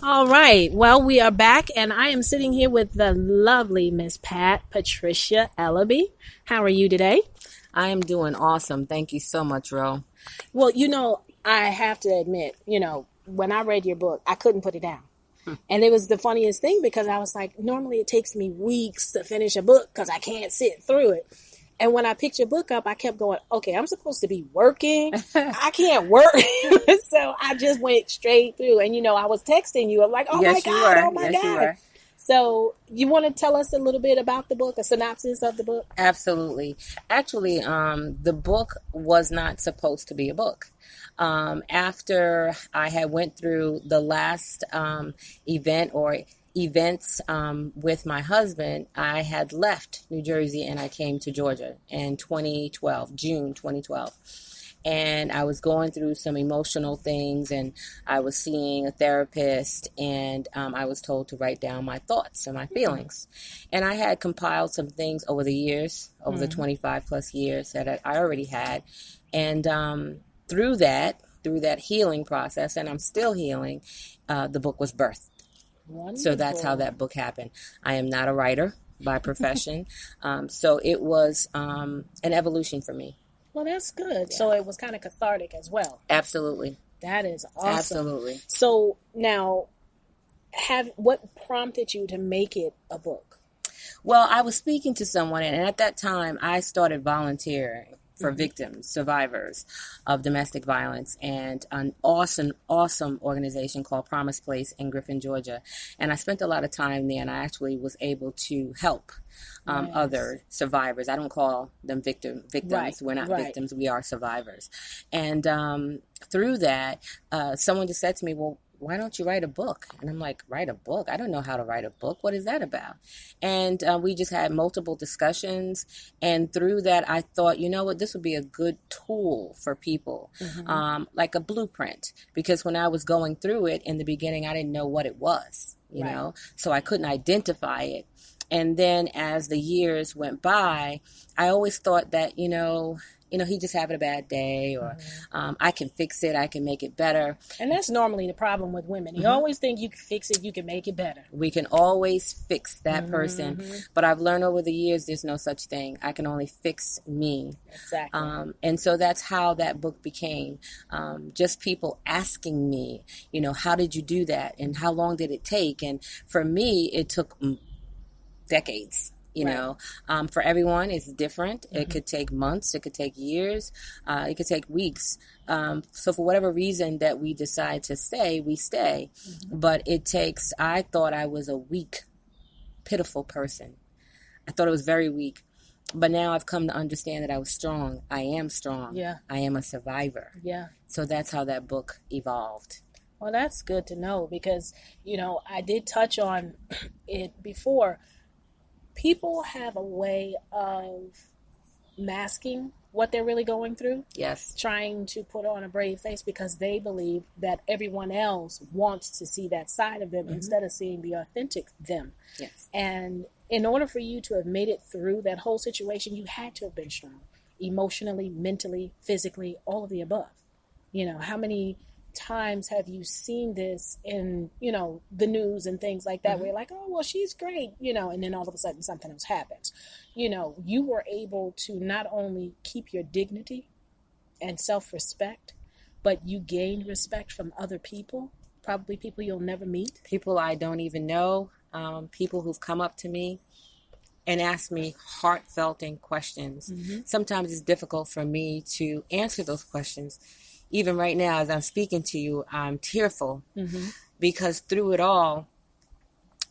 All right. Well, we are back, and I am sitting here with the lovely Miss Patricia Ellaby. How are you today? I am doing awesome. Thank you so much, Ro. Well, I have to admit, when I read your book, I couldn't put it down. And it was the funniest thing because I was like, normally it takes me weeks to finish a book because I can't sit through it. And when I picked your book up, I kept going, okay, I'm supposed to be working. I can't work. So I just went straight through. And, I was texting you. I'm like, oh, Yes, my you God, were. oh, my Yes, you God. were. So you want to tell us a little bit about the book, a synopsis of the book? Absolutely. Actually, the book was not supposed to be a book. After I had went through the last events with my husband, I had left New Jersey and I came to Georgia in 2012, June 2012. And I was going through some emotional things, and I was seeing a therapist, and I was told to write down my thoughts and my feelings. And I had compiled some things over the years, over the 25 plus years that I already had. And through that healing process, and I'm still healing, the book was birthed. Wonderful. So that's how that book happened. I am not a writer by profession. So it was an evolution for me. Well, that's good. Yeah. So it was kind of cathartic as well. Absolutely. That is awesome. Absolutely. So now, what prompted you to make it a book? Well, I was speaking to someone, and at that time, I started volunteering for victims, survivors of domestic violence, and an awesome organization called Promise Place in Griffin, Georgia. And I spent a lot of time there, and I actually was able to help other survivors. I don't call them victims. Right, We're not right. victims. We are survivors. And through that, someone just said to me, well, why don't you write a book? And I'm like, write a book? I don't know how to write a book. What is that about? And we just had multiple discussions. And through that, I thought, you know what, this would be a good tool for people, like a blueprint. Because when I was going through it in the beginning, I didn't know what it was, you know, so I couldn't identify it. And then as the years went by, I always thought that, he just having a bad day, or I can fix it, I can make it better. And that's normally the problem with women. You always think you can fix it, you can make it better. We can always fix that person. But I've learned over the years there's no such thing. I can only fix me. Exactly. And so that's how that book became. Just people asking me, how did you do that? And how long did it take? And for me, it took decades. For everyone, it's different. It could take months. It could take years. It could take weeks. So for whatever reason that we decide to stay, we stay. But I thought I was a weak, pitiful person. I thought I was very weak. But now I've come to understand that I was strong. I am strong. Yeah. I am a survivor. Yeah. So that's how that book evolved. Well, that's good to know because, I did touch on it before. People have a way of masking what they're really going through. Yes. Trying to put on a brave face because they believe that everyone else wants to see that side of them instead of seeing the authentic them. Yes. And in order for you to have made it through that whole situation, you had to have been strong. Emotionally, mentally, physically, all of the above. How many times have you seen this in, the news and things like that where you're like, oh, well, she's great, and then all of a sudden something else happens. You were able to not only keep your dignity and self-respect, but you gained respect from other people, probably people you'll never meet. People I don't even know, people who've come up to me and asked me heartfelt questions. Sometimes it's difficult for me to answer those questions. Even right now, as I'm speaking to you, I'm tearful because through it all,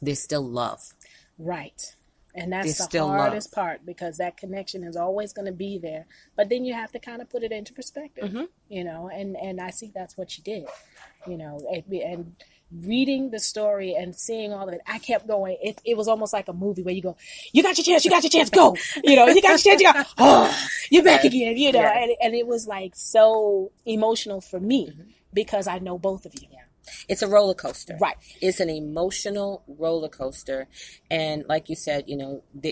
there's still love. Right. And that's There's the hardest part because that connection is always going to be there. But then you have to kind of put it into perspective, and I see that's what you did, and reading the story and seeing all of it, I kept going. It was almost like a movie where you go, you got your chance, go. You got your chance, you go, oh, you're back again, Yes. and it was like so emotional for me because I know both of you. Yeah. It's a roller coaster. Right. It's an emotional roller coaster. And like you said,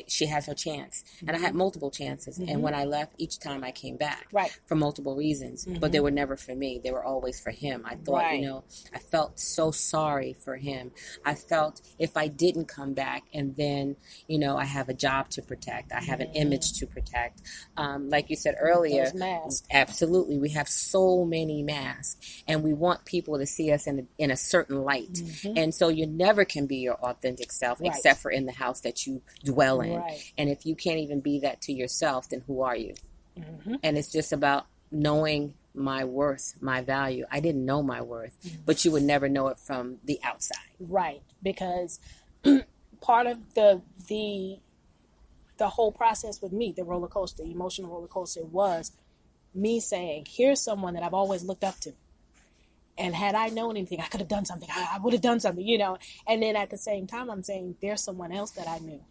she has her chance. And I had multiple chances. And when I left, each time I came back. Right. For multiple reasons. But they were never for me. They were always for him. I thought, I felt so sorry for him. I felt if I didn't come back and then, I have a job to protect. I have an image to protect. Like you said earlier. Those masks. Absolutely. We have so many masks. And we want people to see us in a certain light. And so you never can be your authentic self except for in the house that you dwell in. And if you can't even be that to yourself, then who are you? And it's just about knowing my worth, my value. I didn't know my worth, but you would never know it from the outside. Right. Because part of the whole process with me, the roller coaster, emotional roller coaster, was me saying, here's someone that I've always looked up to. And had I known anything, I could have done something. I would have done something, And then at the same time, I'm saying there's someone else that I knew.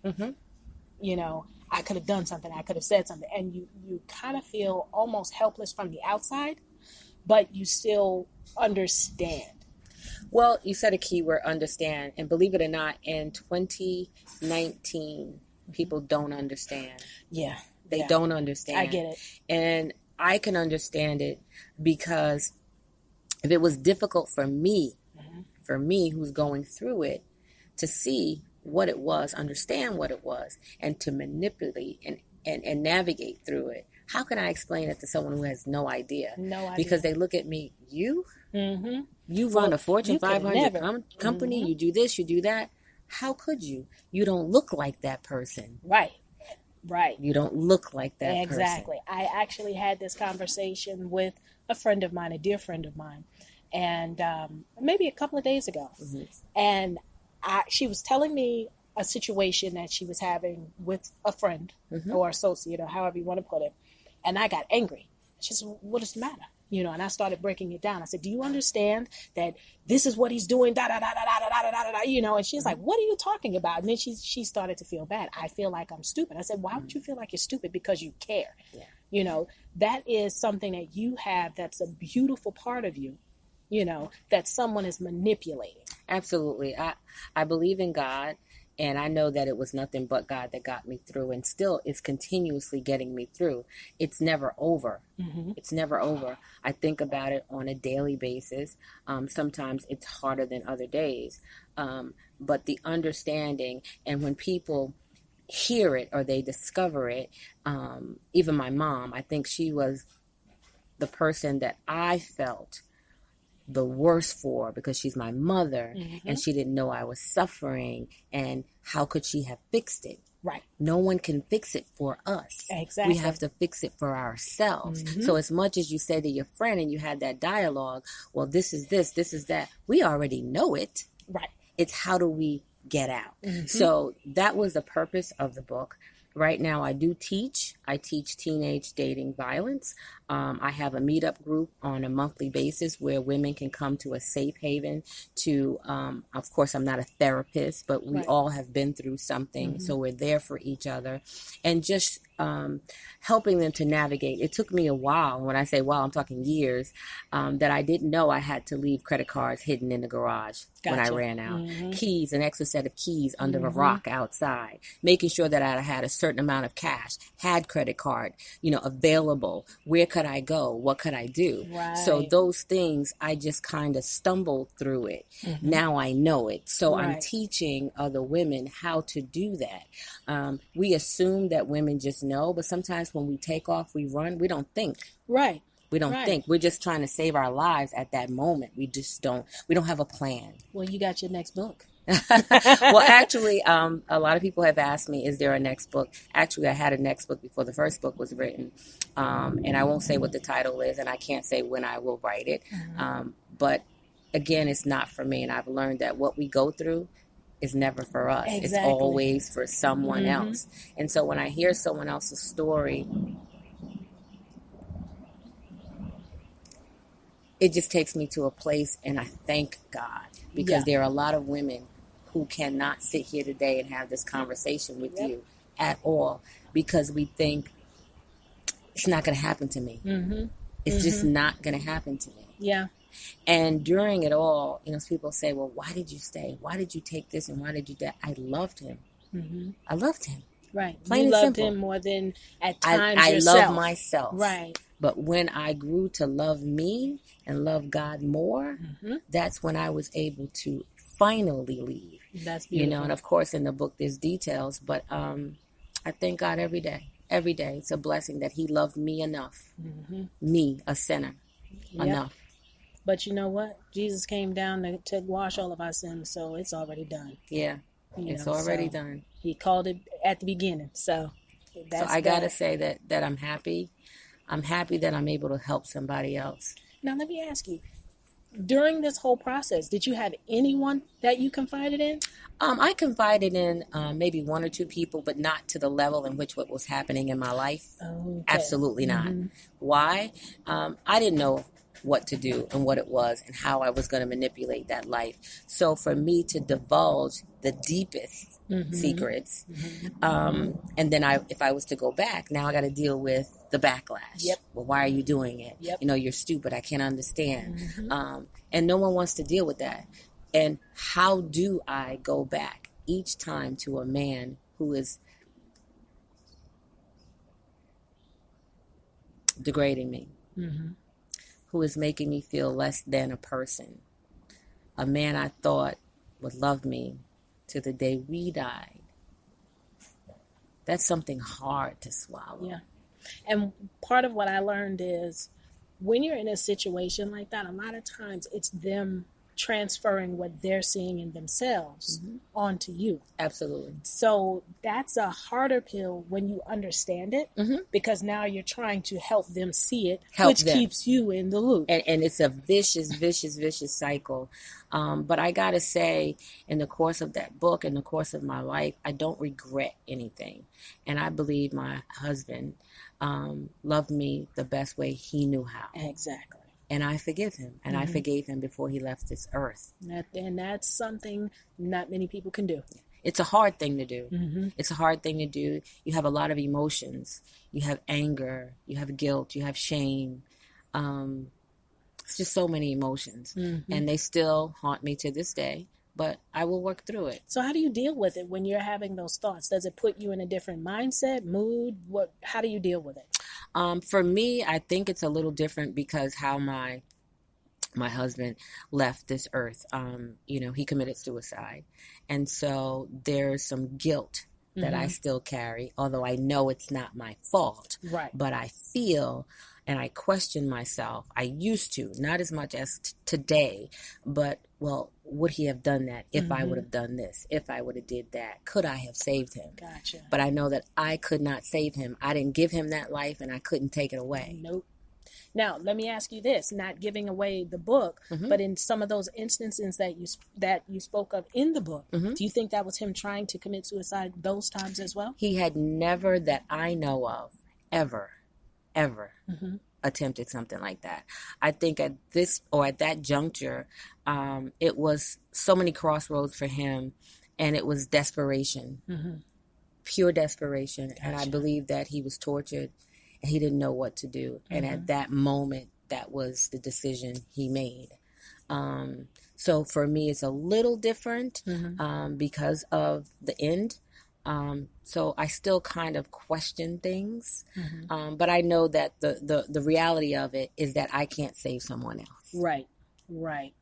I could have done something. I could have said something. And you kind of feel almost helpless from the outside, but you still understand. Well, you said a key word, understand. And believe it or not, in 2019, people don't understand. Yeah. They don't understand. I get it. And I can understand it because if it was difficult for me who's going through it, to see what it was, understand what it was, and to manipulate and navigate through it, how can I explain it to someone who has no idea? No idea. Because they look at me, you run a Fortune 500 company, you do this, you do that. How could you? You don't look like that person. Right. You don't look like that person. Exactly. I actually had this conversation with a friend of mine, a dear friend of mine, and maybe a couple of days ago. And she was telling me a situation that she was having with a friend or associate or however you want to put it. And I got angry. She said, what is the matter? And I started breaking it down. I said, do you understand that this is what he's doing? Da, da, da, da, da, da, da, da, da, and she's like, what are you talking about? And then she started to feel bad. I feel like I'm stupid. I said, why would you feel like you're stupid? Because you care. Yeah. That is something that you have that's a beautiful part of you, that someone is manipulating. Absolutely. I believe in God, and I know that it was nothing but God that got me through, and still is continuously getting me through. It's never over. It's never over. I think about it on a daily basis. Sometimes it's harder than other days. But the understanding, and when people hear it or they discover it, even my mom, I think she was the person that I felt the worst for, because she's my mother and she didn't know I was suffering, and how could she have fixed it? Right. No one can fix it for us. Exactly. We have to fix it for ourselves. So as much as you say to your friend and you had that dialogue, well, this is this is that, we already know it. Right. It's how do we get out? So that was the purpose of the book. Right now, I teach teenage dating violence. I have a meetup group on a monthly basis where women can come to a safe haven to, of course, I'm not a therapist, but we all have been through something. So we're there for each other, and just helping them to navigate. It took me a while. When I say while, I'm talking years, that I didn't know I had to leave credit cards hidden in the garage when I ran out. Keys, an extra set of keys under a rock outside, making sure that I had a certain amount of cash, had credit card, available. Where could I go? What could I do? Right. So those things, I just kind of stumbled through it. Now I know it. So I'm teaching other women how to do that. We assume that women just know, but sometimes when we take off, we run, we don't think. Right. We don't think. We're just trying to save our lives at that moment. We don't have a plan. Well, you got your next book. Well, actually, a lot of people have asked me, is there a next book? Actually, I had a next book before the first book was written. And I won't say what the title is, and I can't say when I will write it. But again, it's not for me. And I've learned that what we go through is never for us. Exactly. It's always for someone else. And so when I hear someone else's story, it just takes me to a place, and I thank God, because there are a lot of women who cannot sit here today and have this conversation with you at all, because we think it's not going to happen to me. It's just not going to happen to me. Yeah. And during it all, people say, well, why did you stay? Why did you take this and why did you that? I loved him. Mm-hmm. I loved him. Right. Plain you and loved simple. him more than at times I yourself. love myself. Right. But when I grew to love me and love God more, that's when I was able to finally leave. That's beautiful. And of course in the book there's details, but I thank God every day. Every day it's a blessing that he loved me enough. Me, a sinner, enough. But you know what? Jesus came down to wash all of our sins, so it's already done. Yeah, it's already done. He called it at the beginning, so that's I gotta say that I'm happy. I'm happy that I'm able to help somebody else. Now let me ask you, during this whole process, did you have anyone that you confided in? I confided in maybe one or two people, but not to the level in which what was happening in my life. Okay. Absolutely not. Why? I didn't know what to do and what it was and how I was going to manipulate that life. So for me to divulge the deepest secrets, and then if I was to go back, now I got to deal with the backlash. Yep. Well, why are you doing it? Yep. You're stupid. I can't understand. And no one wants to deal with that. And how do I go back each time to a man who is degrading me, who is making me feel less than a person, a man I thought would love me to the day we died? That's something hard to swallow. Yeah. And part of what I learned is when you're in a situation like that, a lot of times it's them transferring what they're seeing in themselves onto you. Absolutely. So that's a harder pill when you understand it, because now you're trying to help them see it, which keeps you in the loop. And it's a vicious cycle. But I got to say, in the course of that book, in the course of my life, I don't regret anything. And I believe my husband loved me the best way he knew how. Exactly. And I forgive him. And I forgave him before he left this earth. And that's something not many people can do. It's a hard thing to do. It's a hard thing to do. You have a lot of emotions. You have anger. You have guilt. You have shame. It's just so many emotions. And they still haunt me to this day. But I will work through it. So how do you deal with it when you're having those thoughts? Does it put you in a different mindset, mood? How do you deal with it? For me, I think it's a little different because how my husband left this earth. He committed suicide. And so there's some guilt that I still carry, although I know it's not my fault. Right. But I feel and I question myself. I used to, not as much as today, but, well, would he have done that if I would have done this, if I would have did that? Could I have saved him? Gotcha. But I know that I could not save him. I didn't give him that life and I couldn't take it away. Nope. Now, let me ask you this, not giving away the book, but in some of those instances that you spoke of in the book, do you think that was him trying to commit suicide those times as well? He had never, that I know of, ever attempted something like that. I think at that juncture, it was so many crossroads for him, and it was desperation, pure desperation. Gotcha. And I believe that he was tortured and he didn't know what to do. And at that moment, that was the decision he made. So for me, it's a little different because of the end. So I still kind of question things, but I know that the reality of it is that I can't save someone else. Right.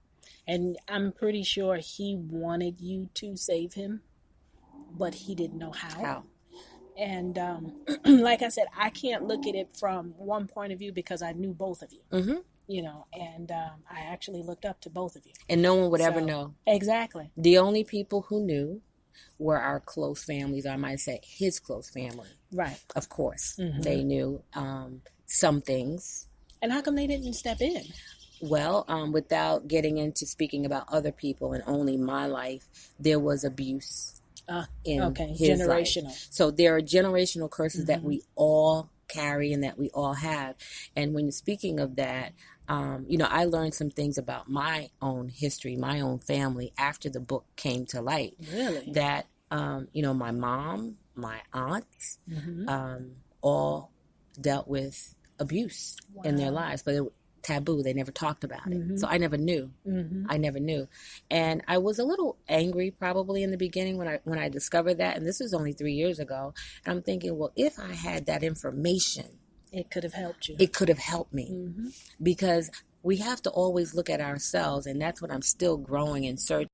And I'm pretty sure he wanted you to save him, but he didn't know how. And like I said, I can't look at it from one point of view because I knew both of you. And I actually looked up to both of you. And no one would ever know. Exactly. The only people who knew were our close families, I might say his close family. Right. Of course. They knew some things. And how come they didn't step in? Well, without getting into speaking about other people and only my life, there was abuse in his generational life. So there are generational curses that we all carry and that we all have. And when you're speaking of that, I learned some things about my own history, my own family after the book came to light. Really? That, my mom, my aunts, all dealt with abuse in their lives. But taboo. They never talked about it. Mm-hmm. So I never knew. Mm-hmm. I never knew. And I was a little angry probably in the beginning when I discovered that. And this was only 3 years ago. And I'm thinking, well, if I had that information, It could have helped you. it could have helped me. Mm-hmm. Because we have to always look at ourselves. And that's what I'm still growing and searching.